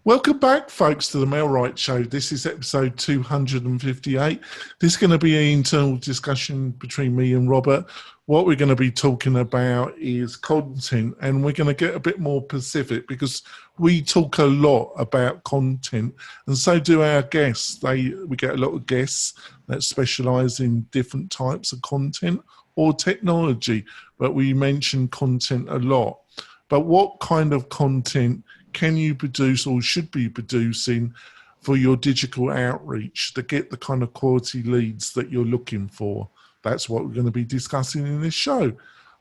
Welcome back, folks, to the Mailwright Show. This is episode 258. This is going to be an internal discussion between me and Robert. What we're going to be talking about is content, and we're going to get a bit more specific because we talk a lot about content, and so do our guests. We get a lot of guests that specialize in different types of content or technology, but we mention content a lot. But what kind of content can you produce or should be producing for your digital outreach to get the kind of quality leads that you're looking for? That's what we're going to be discussing in this show.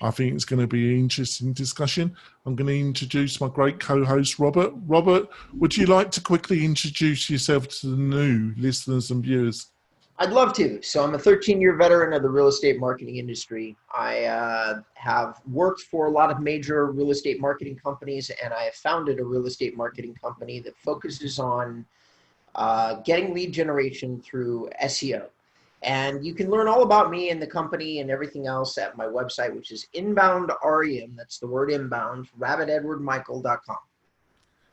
I think it's going to be an interesting discussion. I'm going to introduce my great co-host, Robert. Robert, would you like to quickly introduce yourself to the new listeners and viewers? I'd love to. So I'm a 13-year veteran of the real estate marketing industry. I have worked for a lot of major real estate marketing companies, and I have founded a real estate marketing company that focuses on getting lead generation through SEO. And you can learn all about me and the company and everything else at my website, which is inbound REM. That's the word inbound, rabbitedwardmichael.com.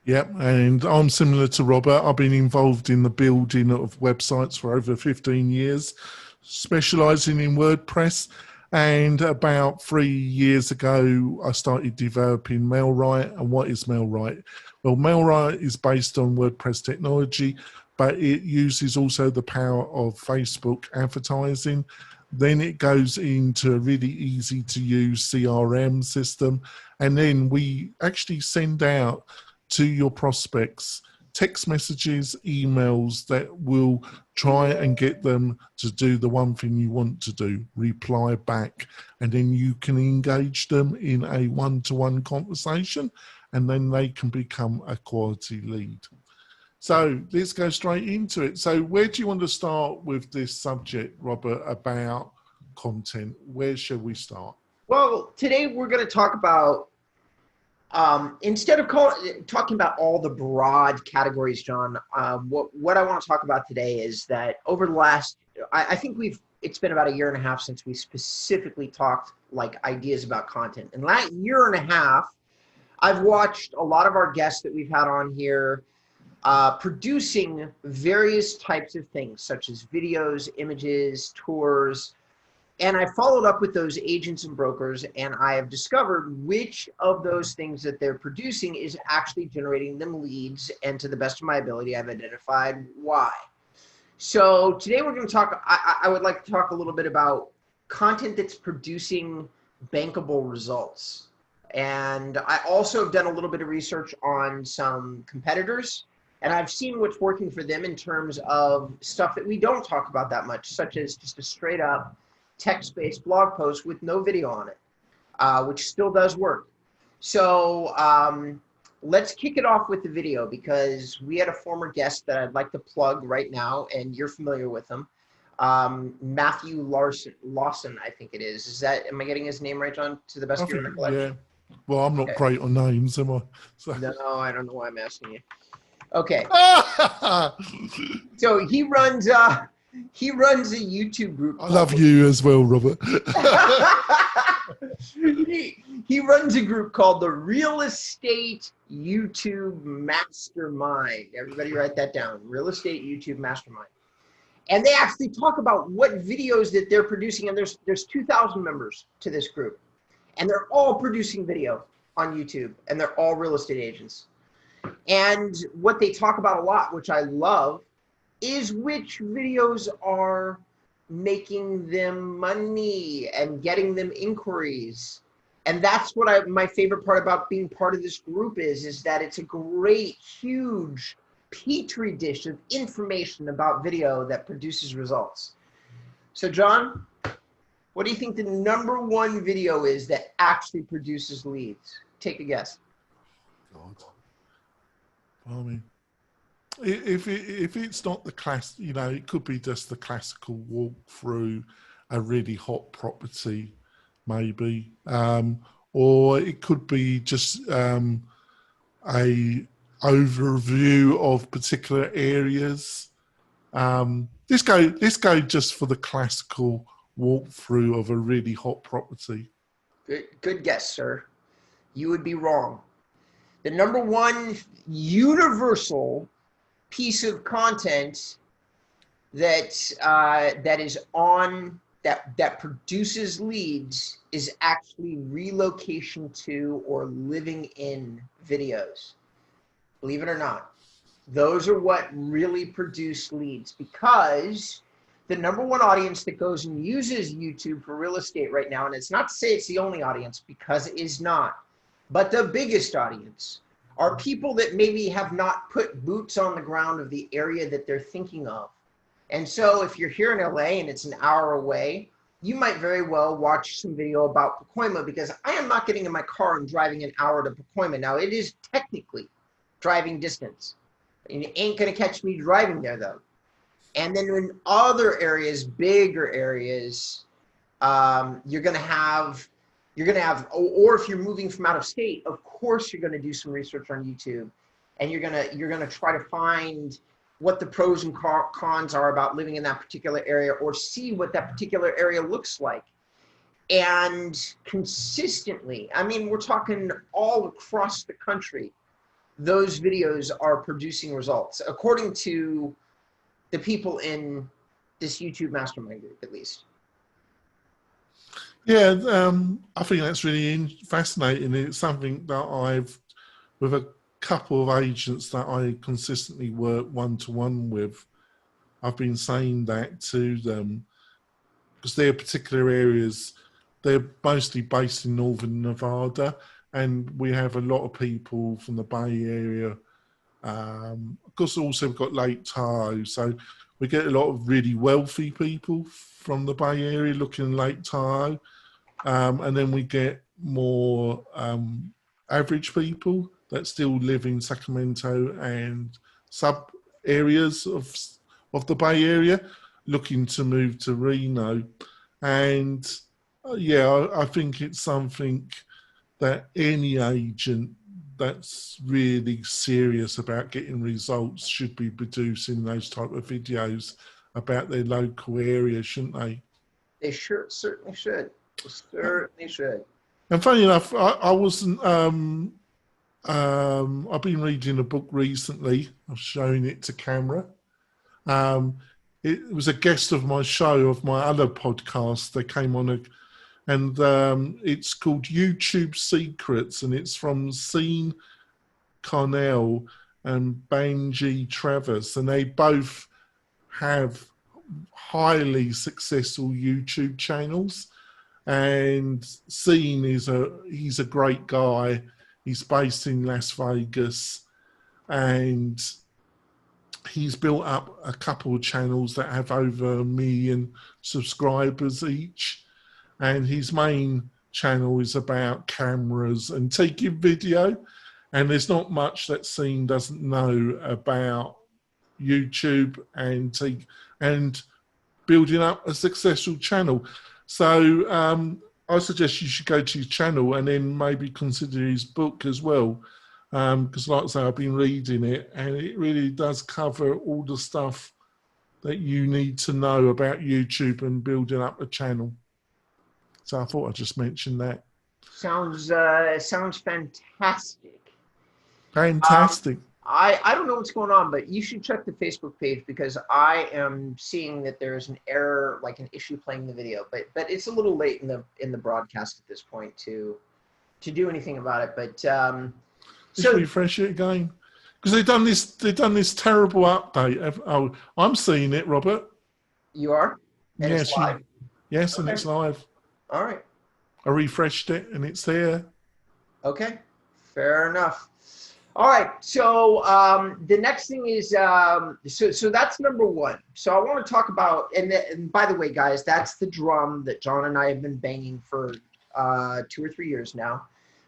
Yep, and I'm similar to Robert. I've been involved in the building of websites for over 15 years, specialising in WordPress. And about 3 years ago, I started developing Mailwright. And what is Mailwright? Well, Mailwright is based on WordPress technology, but it uses also the power of Facebook advertising. Then it goes into a really easy to use CRM system. And then we actually send out to your prospects text messages, emails that will try and get them to do the one thing you want to do, reply back. And then you can engage them in a one-to-one conversation, and then they can become a quality lead. So let's go straight into it. So where do you want to start with this subject, Robert, about content? Where should we start? Well, today we're going to talk about instead of talking about all the broad categories, John, what I want to talk about today is that over the last, I think it's been about 1.5 years since we specifically talked like ideas about content. In that 1.5 years, I've watched a lot of our guests that we've had on here producing various types of things, such as videos, images, tours. And I followed up with those agents and brokers, and I have discovered which of those things that they're producing is actually generating them leads. And to the best of my ability, I've identified why. So today we're going to talk, I would like to talk a little bit about content that's producing bankable results. And I also have done a little bit of research on some competitors, and I've seen what's working for them in terms of stuff that we don't talk about that much, such as just a straight up text-based blog post with no video on it, which still does work. So let's kick it off with the video, because we had a former guest that I'd like to plug right now, and you're familiar with him, Matthew Lawson, I think it is. Am I getting his name right, John, to the best of your recollection? Yeah. Well, I'm not great on names, am I? So. No, I don't know why I'm asking you. Okay. So he runs a YouTube group. I love you as well, Robert. He runs a group called the Real Estate YouTube Mastermind. Everybody write that down. Real Estate YouTube Mastermind. And they actually talk about what videos that they're producing. And there's 2,000 members to this group. And they're all producing video on YouTube. And they're all real estate agents. And what they talk about a lot, which I love, is which videos are making them money and getting them inquiries. And that's what my favorite part about being part of this group is that it's a great, huge petri dish of information about video that produces results. So John, what do you think the #1 video is that actually produces leads? Take a guess. God. I mean, if it's not the class, it could be just the classical walk through a really hot property, maybe, or it could be just a overview of particular areas. Let's go just for the classical walkthrough of a really hot property. Good guess, sir. You would be wrong. The number one universal piece of content that is on that produces leads is actually relocation to or living in videos. Believe it or not, those are what really produce leads, because the number one audience that goes and uses YouTube for real estate right now, and it's not to say it's the only audience, because it is not, but the biggest audience are people that maybe have not put boots on the ground of the area that they're thinking of. And so if you're here in LA and it's an hour away, you might very well watch some video about Pacoima, because I am not getting in my car and driving an hour to Pacoima. Now, it is technically driving distance. And you ain't going to catch me driving there, though. And then in other areas, bigger areas, you're going to have, or if you're moving from out of state, of course you're going to do some research on YouTube, and you're going to try to find what the pros and cons are about living in that particular area, or see what that particular area looks like. And consistently, I mean, we're talking all across the country, those videos are producing results, according to the people in this YouTube mastermind group, at least. Yeah, I think that's really fascinating. It's something that with a couple of agents that I consistently work one-to-one with, I've been saying that to them, because their particular areas, they're mostly based in Northern Nevada, and we have a lot of people from the Bay Area. Of course, also we've got Lake Tahoe, so we get a lot of really wealthy people from the Bay Area looking at Lake Tahoe, and then we get more average people that still live in Sacramento and sub areas of the Bay Area looking to move to Reno. And yeah, I think it's something that any agent that's really serious about getting results should be producing those type of videos about their local area, shouldn't they? They certainly should. They certainly should. And funny enough, I wasn't. I've been reading a book recently. I'm showing it to camera. It was a guest of my show, of my other podcast. They came on, and it's called YouTube Secrets, and it's from Sean Carnell and Banji Travis, and they both have highly successful YouTube channels. And Sean he's a great guy. He's based in Las Vegas, and he's built up a couple of channels that have over 1 million subscribers each. And his main channel is about cameras and taking video. And there's not much that Sean doesn't know about YouTube and building up a successful channel. So I suggest you should go to his channel and then maybe consider his book as well. Because like I say, I've been reading it, and it really does cover all the stuff that you need to know about YouTube and building up a channel. So I thought I'd just mention that. Sounds fantastic. Fantastic. I don't know what's going on, but you should check the Facebook page, because I am seeing that there's an error, like an issue playing the video. But it's a little late in the broadcast at this point to do anything about it. But just refresh it again, because they've done this terrible update. Oh, I'm seeing it, Robert. You are? And yes, it's live? Yes, okay. And it's live. All right. I refreshed it and it's there. Okay, fair enough. All right, so the next thing is, so that's number one. So I want to talk about, and by the way, guys, that's the drum that John and I have been banging for 2 or 3 years now,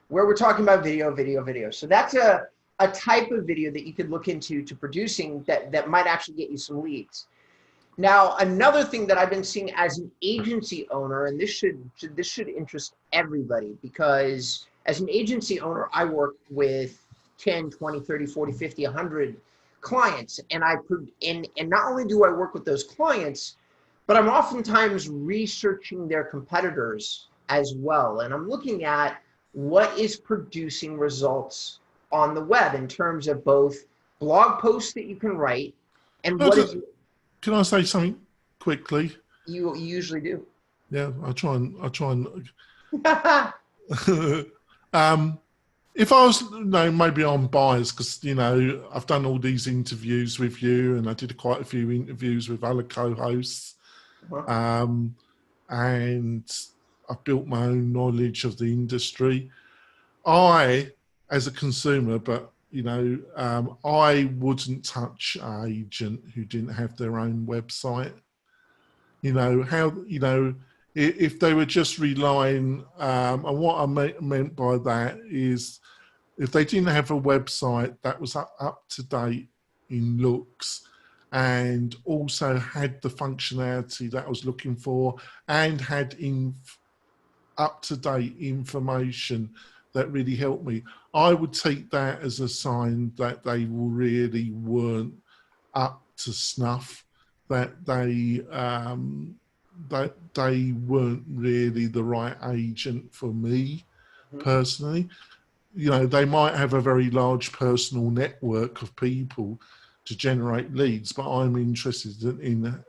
where we're talking about video. So that's a type of video that you could look into to producing that might actually get you some leads. Now, another thing that I've been seeing as an agency owner, and this should interest everybody, because as an agency owner, I work with 10, 20, 30, 40, 50, 100 clients. And not only do I work with those clients, but I'm oftentimes researching their competitors as well. And I'm looking at what is producing results on the web in terms of both blog posts that you can write and what is Can I say something quickly? you usually do? Yeah, I'll try and if I was, maybe I'm biased because, I've done all these interviews with you and I did quite a few interviews with other co-hosts. And I've built my own knowledge of the industry. I, as a consumer, but, I wouldn't touch an agent who didn't have their own website. If they were just relying, and what I meant by that is if they didn't have a website that was up to date in looks and also had the functionality that I was looking for and had up to date information that really helped me, I would take that as a sign that they really weren't up to snuff, that they weren't really the right agent for me personally. They might have a very large personal network of people to generate leads, but I'm interested in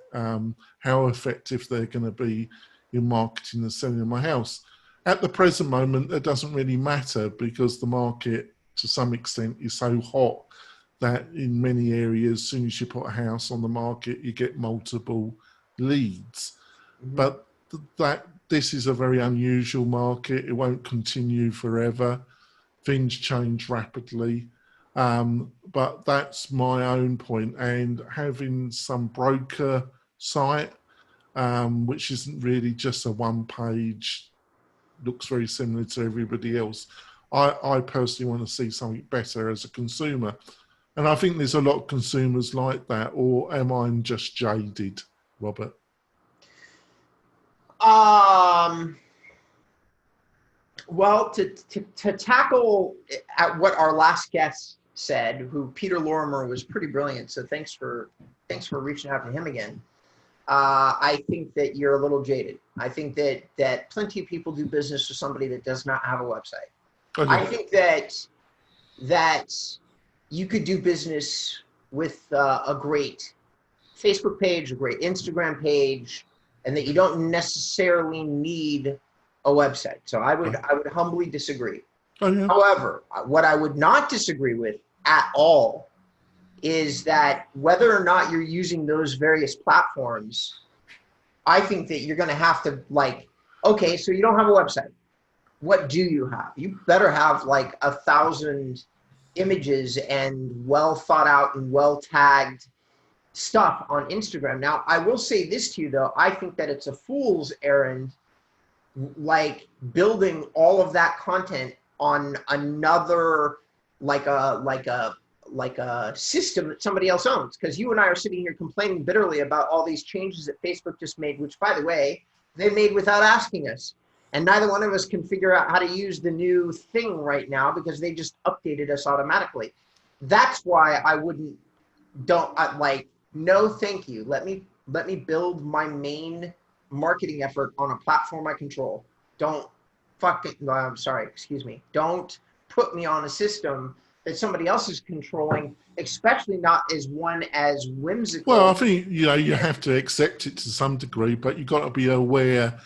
how effective they're going to be in marketing and selling my house. At the present moment, it doesn't really matter because the market, to some extent, is so hot that in many areas, as soon as you put a house on the market, you get multiple leads. But this is a very unusual market. It won't continue forever. Things change rapidly. But that's my own point. And having some broker site, which isn't really just a one page, looks very similar to everybody else. I personally want to see something better as a consumer. And I think there's a lot of consumers like that, or am I just jaded, Robert? Well, to tackle at what our last guest said, who Peter Lorimer was pretty brilliant. So thanks for reaching out to him again. I think that you're a little jaded. I think that plenty of people do business with somebody that does not have a website. Okay. I think that you could do business with a great Facebook page, a great Instagram page, and that you don't necessarily need a website. So I would humbly disagree. Oh, yeah. However, what I would not disagree with at all is that whether or not you're using those various platforms, I think that you're going to have to okay, so you don't have a website. What do you have? You better have 1,000 images and well thought out and well tagged stuff on Instagram. Now, I will say this to you though, I think that it's a fool's errand, building all of that content on another, like a system that somebody else owns. Because you and I are sitting here complaining bitterly about all these changes that Facebook just made, which by the way, they made without asking us. And neither one of us can figure out how to use the new thing right now because they just updated us automatically. That's why no, thank you. Let me build my main marketing effort on a platform I control. Don't put me on a system that somebody else is controlling, especially not as one as whimsical. Well, I think, you have to accept it to some degree, but you've got to be aware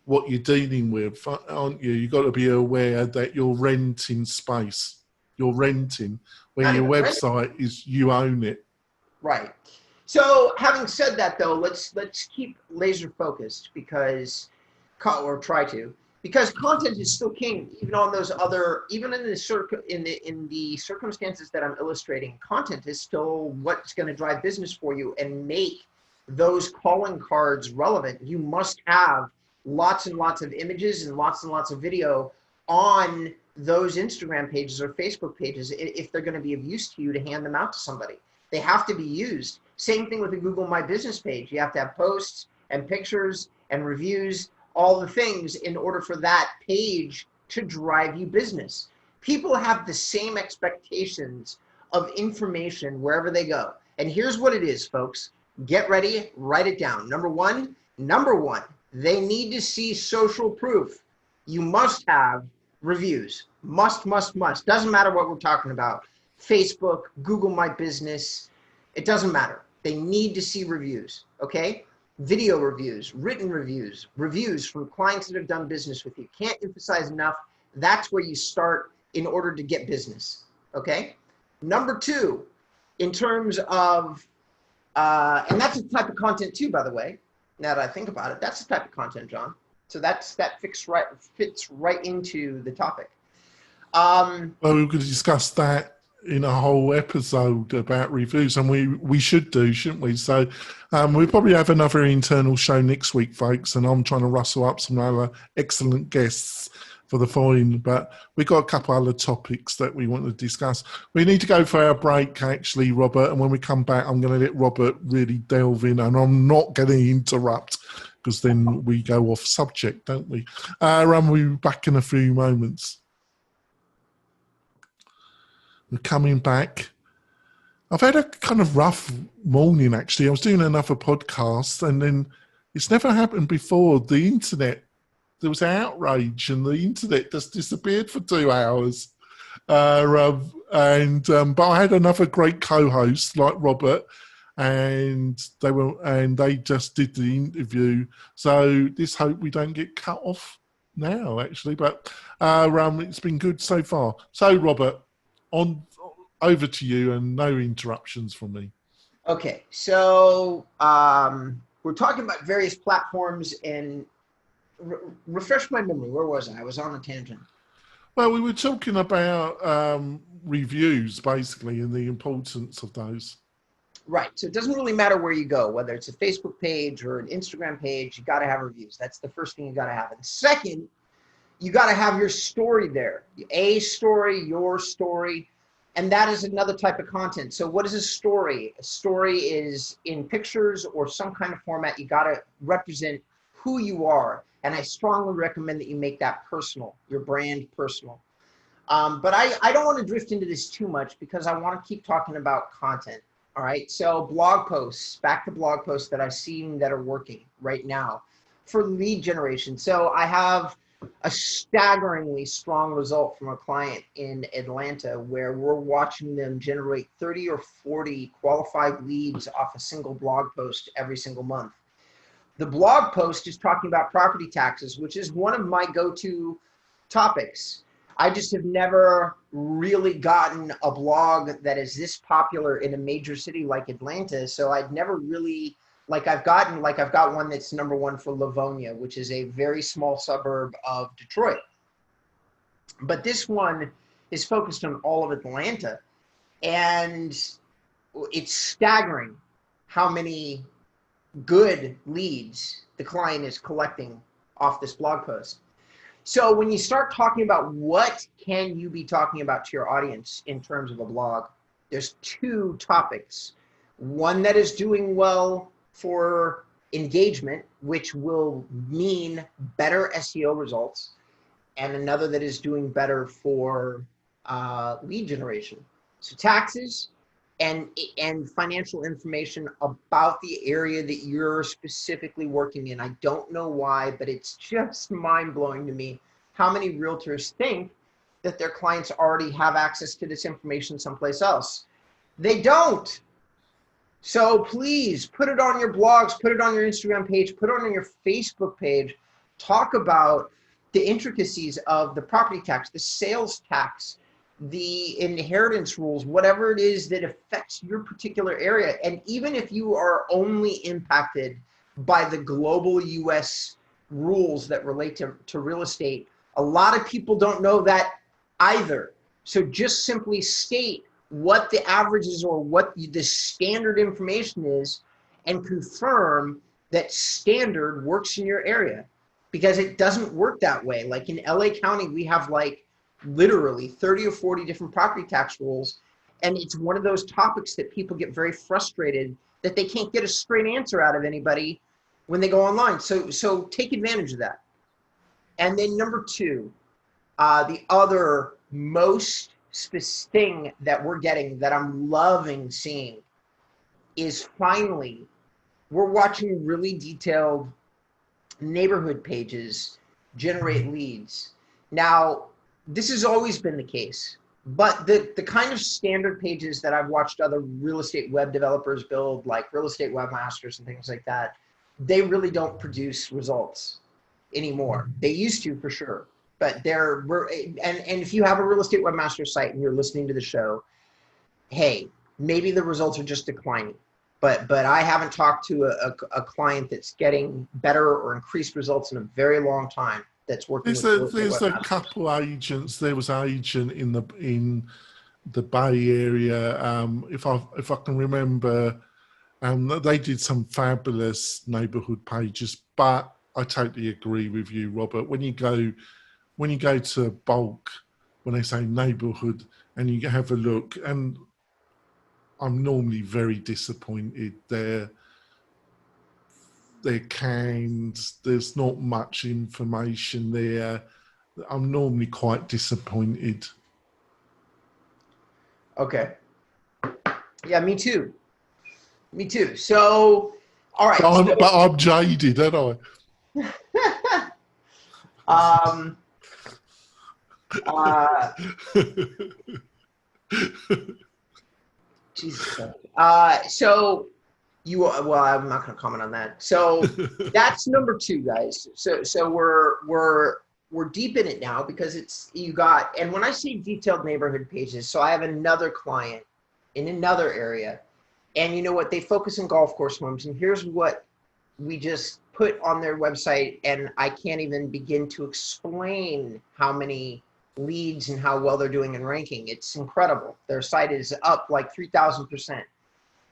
what you're dealing with, aren't you? You've got to be aware that you're renting space. You're renting, where your website is, you own it. Right. So having said that, though, let's keep laser focused because content is still king, even on those other, even in the circumstances that I'm illustrating. Content is still what's going to drive business for you and make those calling cards relevant. You must have lots and lots of images and lots of video on those Instagram pages or Facebook pages if they're going to be of use to you to hand them out to somebody. They have to be used. Same thing with the Google My Business page. You have to have posts and pictures and reviews, all the things in order for that page to drive you business. People have the same expectations of information wherever they go. And here's what it is, folks. Get ready, write it down. Number one, they need to see social proof. You must have reviews. Must, must, must. Doesn't matter what we're talking about. Facebook, Google My Business. It doesn't matter. They need to see reviews, okay? Video reviews, written reviews, reviews from clients that have done business with you. Can't emphasize enough. That's where you start in order to get business, okay? Number two, in terms of, and that's a type of content too, by the way, now that I think about it, that's the type of content, John. So that fits right into the topic. Well, we could discuss that in a whole episode about reviews, and we should do, shouldn't we? So we'll probably have another internal show next week, folks, and I'm trying to rustle up some other excellent guests for the following, but we've got a couple other topics that we want to discuss. We need to go for our break, actually, Robert, and when we come back, I'm going to let Robert really delve in, and I'm not going to interrupt, because then we go off subject, don't we? We'll be back in a few moments. We're coming back. I've had a kind of rough morning, actually. I was doing another podcast, and then it's never happened before. The internet, there was outrage, and the internet just disappeared for 2 hours. But I had another great co-host like Robert, and they just did the interview. So let's hope we don't get cut off now, actually. But it's been good so far. So, Robert, over to you, and no interruptions from me. Okay, so we're talking about various platforms, and refresh my memory. Where was I? I was on a tangent. Well, we were talking about reviews, basically, and the importance of those. Right. So it doesn't really matter where you go, whether it's a Facebook page or an Instagram page, you got to have reviews. That's the first thing you got to have. And second, you got to have your story there. A story, your story, and that is another type of content. So what is a story? A story is in pictures or some kind of format. You got to represent who you are. And I strongly recommend that you make that personal, your brand personal. But I don't want to drift into this too much, because I want to keep talking about content. All right. So blog posts, back to blog posts that I've seen that are working right now for lead generation. So I have a staggeringly strong result from a client in Atlanta, where we're watching them generate 30 or 40 qualified leads off a single blog post every single month. The blog post is talking about property taxes, which is one of my go-to topics. I just have never really gotten a blog that is this popular in a major city like Atlanta. So I'd never really, I've got one that's #1 for Livonia, which is a very small suburb of Detroit. But this one is focused on all of Atlanta. And it's staggering how many good leads the client is collecting off this blog post. So when you start talking about what can you be talking about to your audience in terms of a blog, there's 2 topics. One that is doing well for engagement, which will mean better SEO results, and another that is doing better for lead generation. So taxes and financial information about the area that you're specifically working in. I don't know why, but it's just mind-blowing to me how many realtors think that their clients already have access to this information someplace else. They don't. So please put it on your blogs, put it on your Instagram page, put it on your Facebook page. Talk about the intricacies of the property tax, the sales tax, the inheritance rules, whatever it is that affects your particular area. And even if you are only impacted by the global US rules that relate to real estate, a lot of people don't know that either. So just simply state what the averages or what the standard information is, and confirm that standard works in your area, because it doesn't work that way. Like in LA County, we have literally 30 or 40 different property tax rules. And it's one of those topics that people get very frustrated that they can't get a straight answer out of anybody when they go online. So take advantage of that. And then #2, the other most thing that we're getting that I'm loving seeing is finally we're watching really detailed neighborhood pages generate leads. Now, this has always been the case. But the kind of standard pages that I've watched other real estate web developers build, like real estate webmasters and things like that, they really don't produce results anymore. They used to, for sure. But and if you have a real estate webmaster site and you're listening to the show, hey, maybe the results are just declining. But I haven't talked to a client that's getting better or increased results in a very long time that's working with real estate There's a webmasters. couple agents. There was an agent in the Bay Area. If I can remember, they did some fabulous neighbourhood pages. But I totally agree with you, Robert. When you go to bulk, when they say neighbourhood, and you have a look, and I'm normally very disappointed. They're canned. There's not much information there. I'm normally quite disappointed. Okay. Yeah, me too. Me too. So, all right. But I'm jaded, aren't I? Jesus. So well, I'm not going to comment on that. So that's number 2, guys. So we're deep in it now because and when I say detailed neighborhood pages, so I have another client in another area, and you know what? They focus on golf course homes, and here's what we just put on their website, and I can't even begin to explain how many leads and how well they're doing in ranking. It's incredible. Their site is up like 3,000%.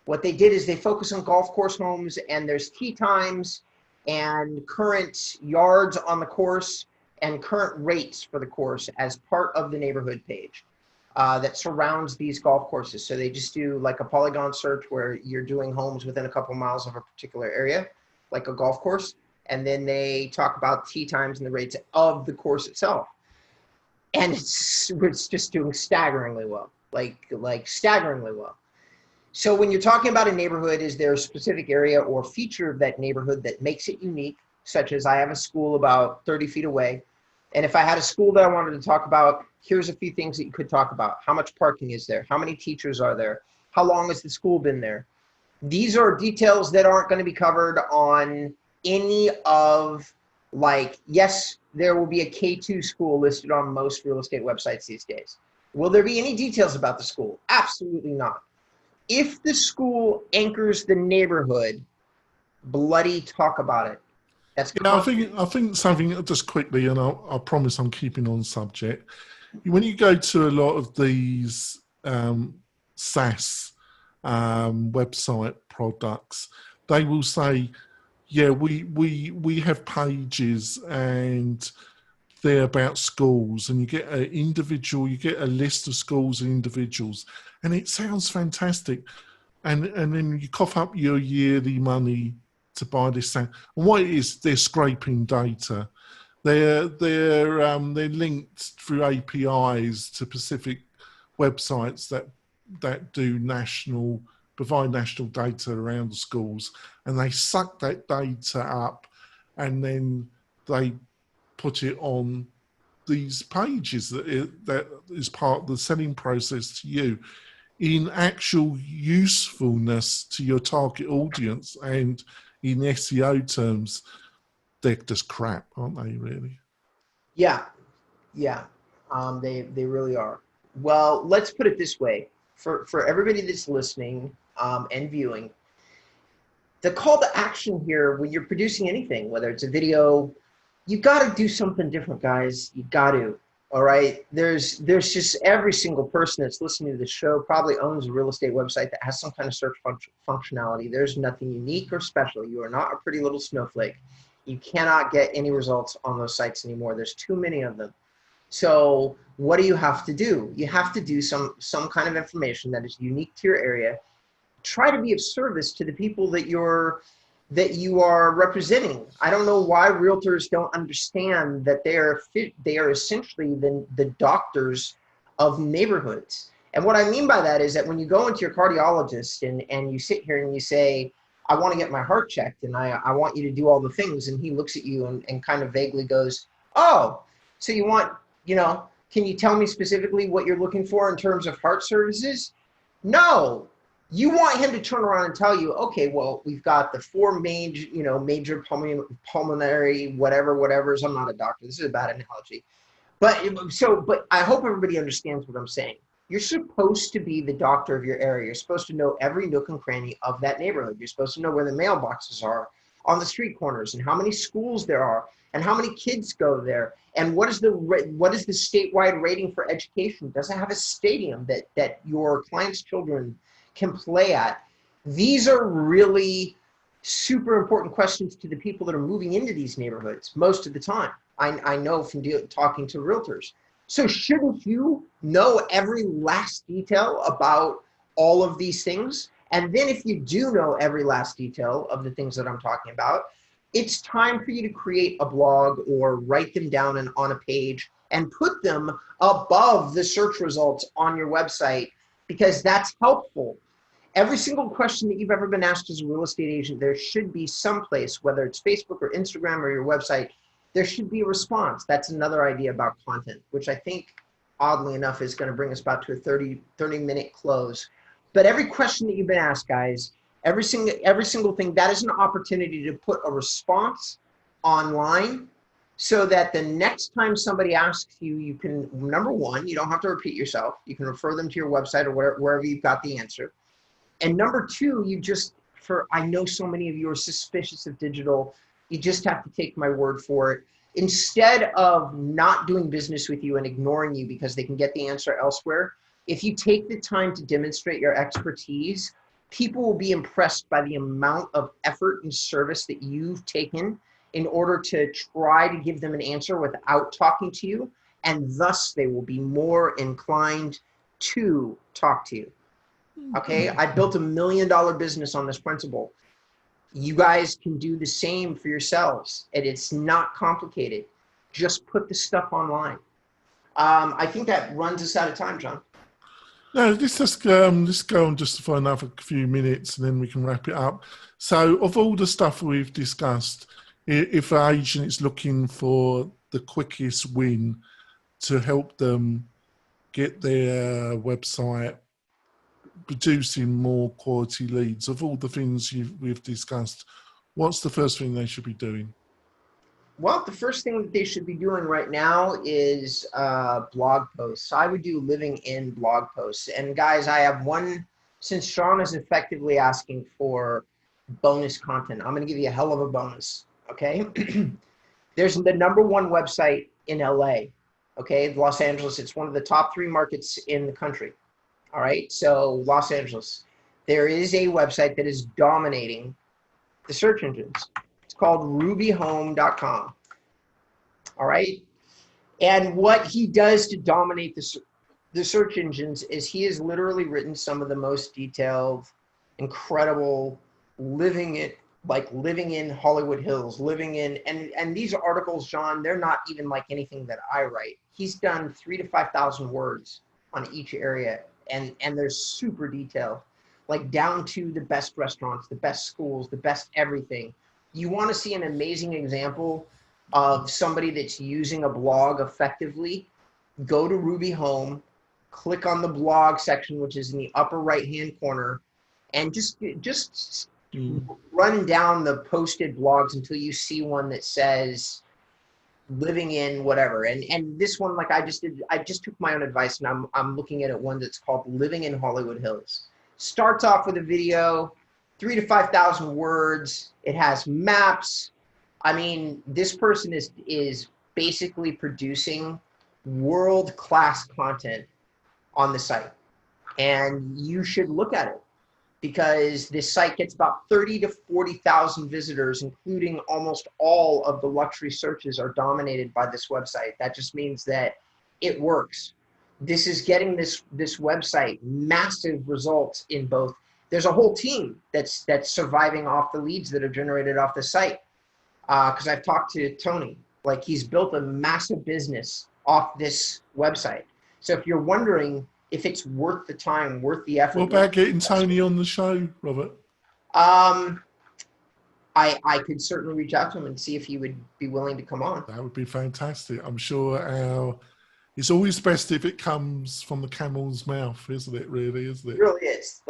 What they did is they focus on golf course homes, and there's tee times and current yards on the course and current rates for the course as part of the neighborhood page that surrounds these golf courses. So they just do like a polygon search where you're doing homes within a couple miles of a particular area, like a golf course. And then they talk about tee times and the rates of the course itself. And it's just doing staggeringly well, like staggeringly well. So when you're talking about a neighborhood, is there a specific area or feature of that neighborhood that makes it unique, such as I have a school about 30 feet away. And if I had a school that I wanted to talk about, here's a few things that you could talk about. How much parking is there? How many teachers are there? How long has the school been there? These are details that aren't going to be covered on any of, like, yes, there will be a K2 school listed on most real estate websites these days. Will there be any details about the school? Absolutely not. If the school anchors the neighborhood, bloody talk about it. I think something just quickly, and I promise I'm keeping on subject. When you go to a lot of these SaaS website products, they will say, yeah, we have pages and they're about schools, and you get you get a list of schools and individuals, and it sounds fantastic. And then you cough up your yearly money to buy this thing. And what it is, they're scraping data. They're linked through APIs to specific websites that provide national data around the schools, and they suck that data up, and then they put it on these pages that is part of the selling process to you in actual usefulness to your target audience. And in SEO terms, they're just crap, aren't they, really? Yeah. They really are. Well, let's put it this way. For everybody that's listening and viewing, the call to action here when you're producing anything, whether it's a video, you got to do something different, guys. You got to. All right. There's just every single person that's listening to the show probably owns a real estate website that has some kind of search functionality. There's nothing unique or special. You are not a pretty little snowflake. You cannot get any results on those sites anymore. There's too many of them. So what do you have to do? You have to do some kind of information that is unique to your area. Try to be of service to the people that you are representing. I don't know why realtors don't understand that they are essentially the doctors of neighborhoods. And what I mean by that is that when you go into your cardiologist and you sit here and you say, I want to get my heart checked and I want you to do all the things, and he looks at you and kind of vaguely goes, oh, so you want, Can you tell me specifically what you're looking for in terms of heart services? No. You want him to turn around and tell you, okay, well, we've got the four major pulmonary whatevers. I'm not a doctor. This is a bad analogy. But I hope everybody understands what I'm saying. You're supposed to be the doctor of your area. You're supposed to know every nook and cranny of that neighborhood. You're supposed to know where the mailboxes are on the street corners and how many schools there are and how many kids go there and what is the statewide rating for education. Does it have a stadium that your client's children can play at? These are really super important questions to the people that are moving into these neighborhoods most of the time. I know from talking to realtors. So shouldn't you know every last detail about all of these things? And then if you do know every last detail of the things that I'm talking about, it's time for you to create a blog or write them down on a page and put them above the search results on your website, because that's helpful. Every single question that you've ever been asked as a real estate agent, there should be some place, whether it's Facebook or Instagram or your website, there should be a response. That's another idea about content, which I think, oddly enough, is going to bring us about to a 30-minute close. But every question that you've been asked, guys, every single thing, that is an opportunity to put a response online so that the next time somebody asks you, you can, number one, you don't have to repeat yourself. You can refer them to your website or wherever you've got the answer. And number two, I know so many of you are suspicious of digital. You just have to take my word for it. Instead of not doing business with you and ignoring you because they can get the answer elsewhere, if you take the time to demonstrate your expertise, people will be impressed by the amount of effort and service that you've taken in order to try to give them an answer without talking to you, and thus they will be more inclined to talk to you. Okay, I built $1 million business on this principle. You guys can do the same for yourselves, and it's not complicated. Just put the stuff online. I think that runs us out of time, John. No, let's go on just for another few minutes, and then we can wrap it up. So, of all the stuff we've discussed, if an agent is looking for the quickest win to help them get their website producing more quality leads, of all the things we've discussed, what's the first thing they should be doing? Well, the first thing that they should be doing right now is blog posts. I would do living in blog posts. And guys, I have one, since Sean is effectively asking for bonus content, I'm going to give you a hell of a bonus. Okay. There's the #1 website in LA. Okay. Los Angeles. It's one of the top 3 markets in the country. All right. So Los Angeles, there is a website that is dominating the search engines. It's called rubyhome.com. All right. And what he does to dominate the search engines is he has literally written some of the most detailed, incredible living in Hollywood Hills, and these articles, John, they're not even like anything that I write. He's done 3,000 to 5,000 words on each area, and they're super detailed, like down to the best restaurants, the best schools, the best everything. You want to see an amazing example of somebody that's using a blog effectively? Go to Ruby Home, click on the blog section, which is in the upper right-hand corner, and just run down the posted blogs until you see one that says living in whatever. And this one, like I just took my own advice, and I'm looking at one that's called Living in Hollywood Hills. Starts off with a video, 3,000 to 5,000 words. It has maps. I mean, this person is basically producing world-class content on the site, and you should look at it, because this site gets about 30 to 40,000 visitors, including almost all of the luxury searches are dominated by this website. That just means that it works. This is getting this website massive results in both. There's a whole team that's surviving off the leads that are generated off the site. Because I've talked to Tony, like he's built a massive business off this website. So if you're wondering if it's worth the time, worth the effort. What about getting Tony on the show, Robert? I could certainly reach out to him and see if he would be willing to come on. That would be fantastic. I'm sure our It's always best if it comes from the camel's mouth, isn't it? Really, isn't It it? really is.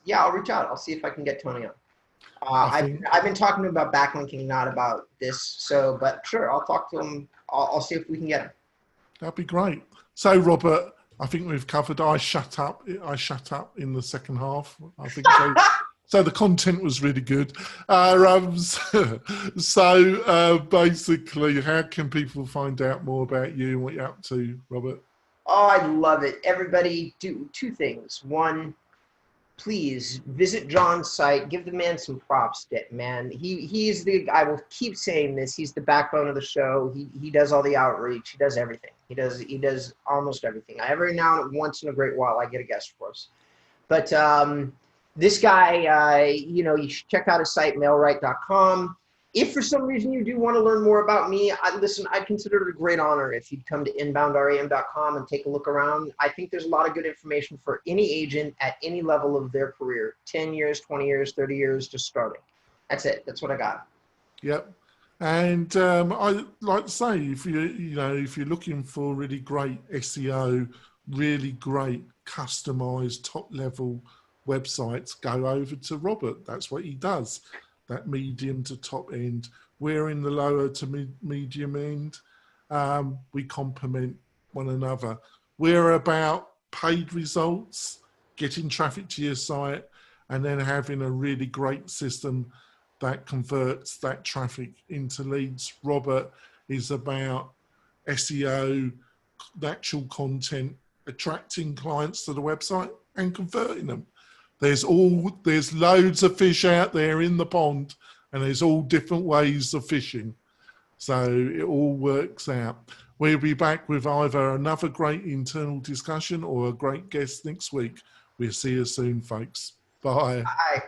Yeah, I'll reach out. I'll see if I can get Tony on. I think. I've been talking to him about backlinking, not about this. So, but sure, I'll talk to him. I'll see if we can get him. That'd be great. So, Robert, I think we've covered. I shut up in the second half. I think so. So the content was really good. Basically, how can people find out more about you and what you're up to, Robert? Oh, I love it. Everybody do two things. One, please visit John's site. Give the man some props, man. He's the, I will keep saying this, he's the backbone of the show. He does all the outreach. He does everything. He does almost everything. Every now and once in a great while, I get a guest for us. But this guy, you should check out his site, mailright.com. If for some reason you do want to learn more about me, I'd consider it a great honor if you'd come to inboundram.com and take a look around. I think there's a lot of good information for any agent at any level of their career, 10 years, 20 years, 30 years, just starting. That's it. That's what I got. Yep. And I like to say, if you're looking for really great SEO, really great customized top level websites, go over to Robert. That's what he does. That medium to top end. We're in the lower to medium end. We complement one another. We're about paid results, getting traffic to your site, and then having a really great system that converts that traffic into leads. Robert is about SEO, actual content, attracting clients to the website and converting them. There's loads of fish out there in the pond, and there's all different ways of fishing. So it all works out. We'll be back with either another great internal discussion or a great guest next week. We'll see you soon, folks. Bye. Bye.